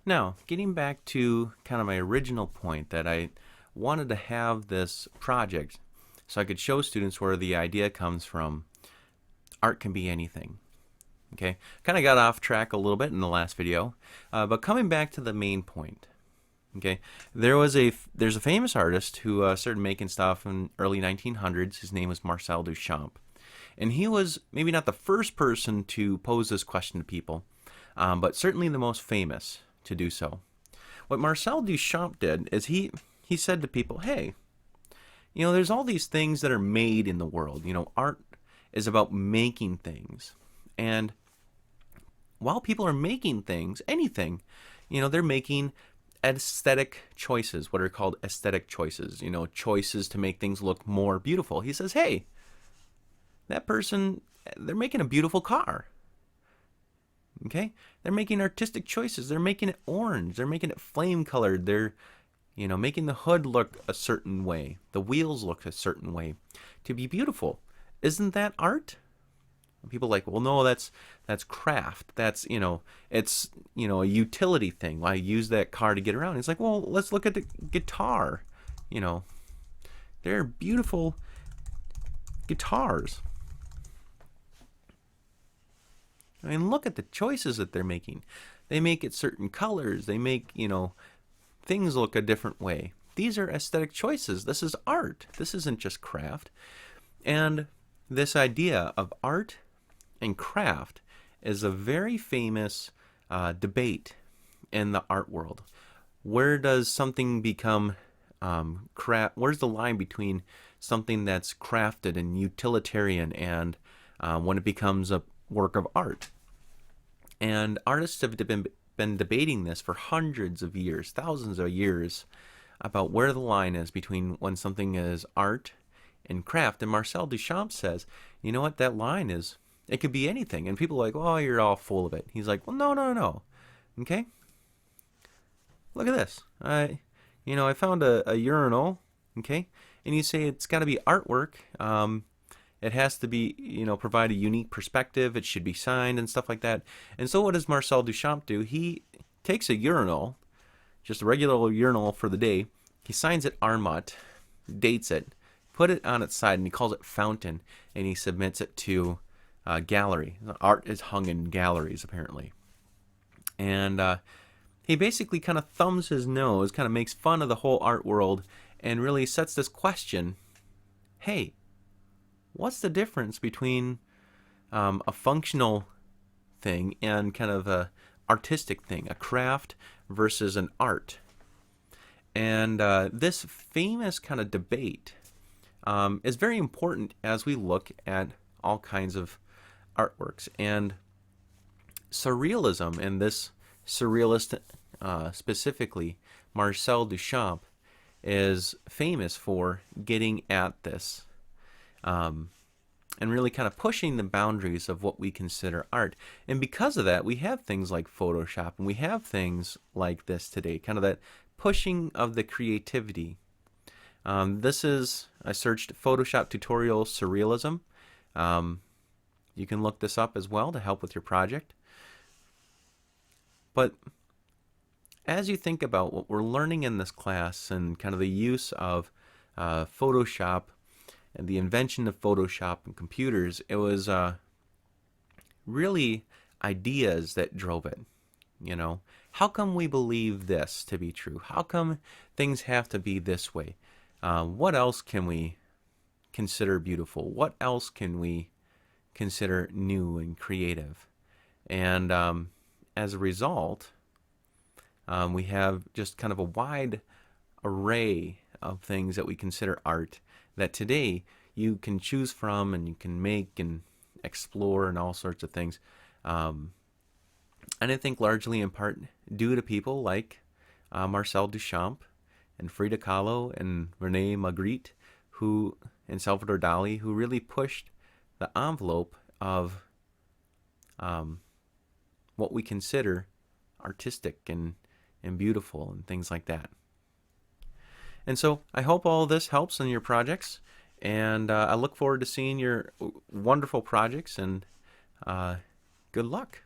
Now, getting back to kind of my original point that I wanted to have this project so I could show students where the idea comes from. Art can be anything. Okay, kind of got off track a little bit in the last video, but coming back to the main point. Okay, there's a famous artist who started making stuff in early 1900s. His name was Marcel Duchamp, and he was maybe not the first person to pose this question to people, but certainly the most famous to do so. What Marcel Duchamp did is he said to people, "Hey, there's all these things that are made in the world. Art is about making things, and while people are making things, anything, they're making aesthetic choices, what are called aesthetic choices, choices to make things look more beautiful." He says, "Hey, that person, they're making a beautiful car. Okay? They're making artistic choices. They're making it orange. They're making it flame colored. They're, making the hood look a certain way. The wheels look a certain way to be beautiful. Isn't that art?" People are like, "Well, no, that's craft. That's, it's, a utility thing. Why use that car to get around?" It's like, "Well, let's look at the guitar. You know, they're beautiful guitars. I mean, look at the choices that they're making. They make it certain colors. They make, things look a different way. These are aesthetic choices. This is art. This isn't just craft." And this idea of art and craft is a very famous debate in the art world. Where does something become craft? Where's the line between something that's crafted and utilitarian and when it becomes a work of art? And artists have been debating this for hundreds of years, thousands of years, about where the line is between when something is art and craft. And Marcel Duchamp says, you know what, that line is, it could be anything. And people are like, "Oh, you're all full of it." He's like, "Well, no, no, no. Okay? Look at this. I found a urinal, okay? And you say it's got to be artwork. It has to be, provide a unique perspective. It should be signed and stuff like that." And so what does Marcel Duchamp do? He takes a urinal, just a regular urinal for the day. He signs it Armut, dates it, put it on its side, and he calls it Fountain, and he submits it to a gallery. Art is hung in galleries, apparently. And he basically kind of thumbs his nose, kind of makes fun of the whole art world, and really sets this question: hey, what's the difference between a functional thing and kind of a artistic thing, a craft versus an art? And this famous kind of debate is very important as we look at all kinds of artworks. And surrealism, and this surrealist specifically, Marcel Duchamp, is famous for getting at this and really kind of pushing the boundaries of what we consider art. And because of that, we have things like Photoshop, and we have things like this today, kind of that pushing of the creativity. I searched Photoshop tutorial surrealism. You can look this up as well to help with your project. But as you think about what we're learning in this class and kind of the use of Photoshop and the invention of Photoshop and computers, it was really ideas that drove it. How come we believe this to be true? How come things have to be this way? What else can we consider beautiful? What else can we consider new and creative? And as a result, we have just kind of a wide array of things that we consider art that today you can choose from and you can make and explore and all sorts of things. And I think largely in part due to people like Marcel Duchamp and Frida Kahlo and Rene Magritte, and Salvador Dali, who really pushed the envelope of what we consider artistic and beautiful and things like that. And so I hope all of this helps in your projects, and I look forward to seeing your wonderful projects, and good luck.